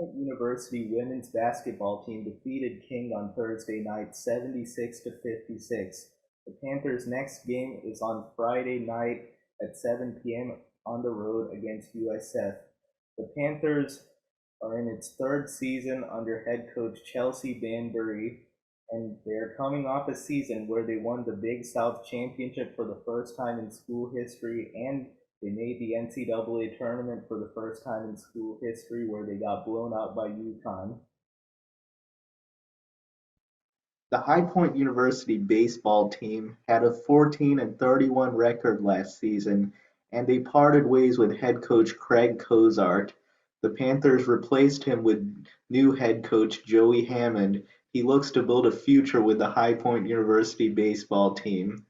Point University women's basketball team defeated King on Thursday night 76 to 56. The Panthers' next game is on Friday night at 7 p.m. on the road against USF. The Panthers are in its third season under head coach Chelsea Banbury, and they're coming off a season where they won the Big South Championship for the first time in school history, and they made the NCAA tournament for the first time in school history, where they got blown out by UConn. The High Point University baseball team had a 14-31 record last season, and they parted ways with head coach Craig Cozart. The Panthers replaced him with new head coach Joey Hammond. He looks to build a future with the High Point University baseball team.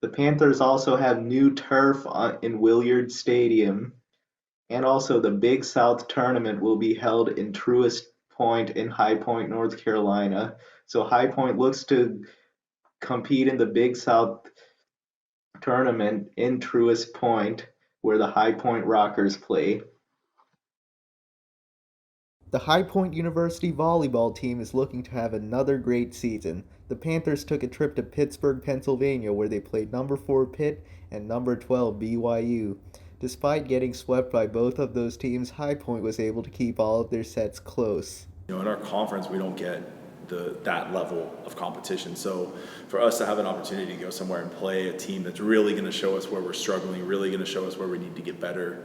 The Panthers also have new turf in Williard Stadium, and also the Big South Tournament will be held in Truist Point in High Point, North Carolina. So High Point looks to compete in the Big South Tournament in Truist Point, where the High Point Rockers play. The High Point University volleyball team is looking to have another great season. The Panthers took a trip to Pittsburgh, Pennsylvania, where they played number 4 Pitt and number 12 BYU. Despite getting swept by both of those teams, High Point was able to keep all of their sets close. In our conference, we don't get that level of competition. So for us to have an opportunity to go somewhere and play a team that's really going to show us where we're struggling, really going to show us where we need to get better,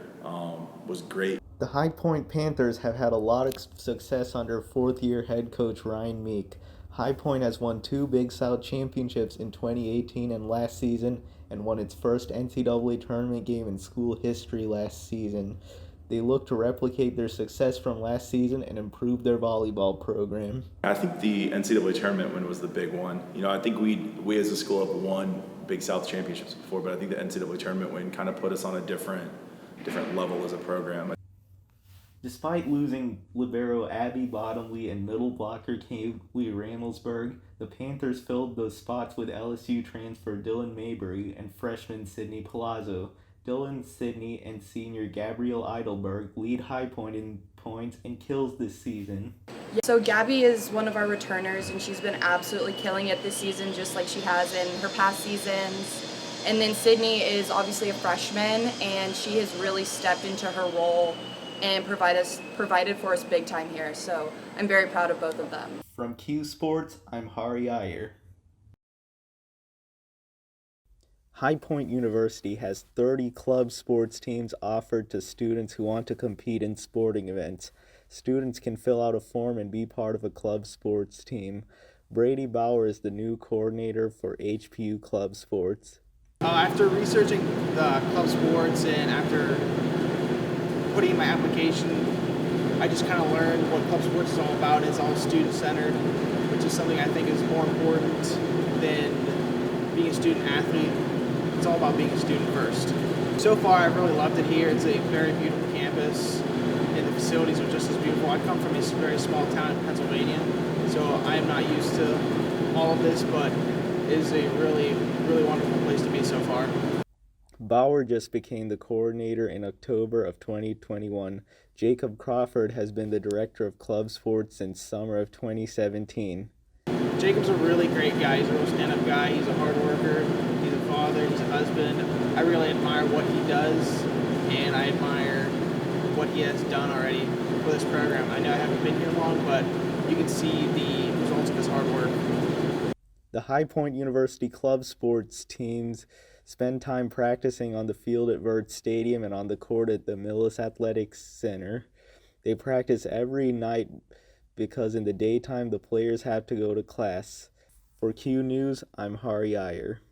was great. The High Point Panthers have had a lot of success under fourth-year head coach Ryan Meek. High Point has won 2 Big South championships in 2018 and last season, and won its first NCAA tournament game in school history last season. They look to replicate their success from last season and improve their volleyball program. I think the NCAA tournament win was the big one. I think we as a school have won Big South championships before, but I think the NCAA tournament win kind of put us on a different level as a program. Despite losing libero Abby Bottomley and middle blocker Kaylee Ramelsberg, the Panthers filled those spots with LSU transfer Dylan Mabry and freshman Sydney Palazzo. Dylan, Sydney, and senior Gabrielle Eidelberg lead High Point in points and kills this season. Yeah, so Gabby is one of our returners, and she's been absolutely killing it this season, just like she has in her past seasons. And then Sydney is obviously a freshman, and she has really stepped into her role and provided for us big time here. So I'm very proud of both of them. From Q Sports, I'm Hari Iyer. High Point University has 30 club sports teams offered to students who want to compete in sporting events. Students can fill out a form and be part of a club sports team. Brady Bauer is the new coordinator for HPU Club Sports. After researching the club sports and after putting in my application, I just kind of learned what club sports is all about. It's all student-centered, which is something I think is more important than being a student athlete. It's all about being a student first. So far, I've really loved it here. It's a very beautiful campus, and the facilities are just as beautiful. I come from a very small town in Pennsylvania, so I am not used to all of this, but it is a really, really wonderful place to be so far. Bauer just became the coordinator in October of 2021. Jacob Crawford has been the director of club sports since summer of 2017. Jacob's a really great guy. He's a real stand-up guy. He's a hard worker. He's a father. He's a husband. I really admire what he does, and I admire what he has done already for this program. I know I haven't been here long, but you can see the results of his hard work. The High Point University club sports teams spend time practicing on the field at Vert Stadium and on the court at the Millis Athletics Center. They practice every night because in the daytime the players have to go to class. For Q News, I'm Hari Iyer.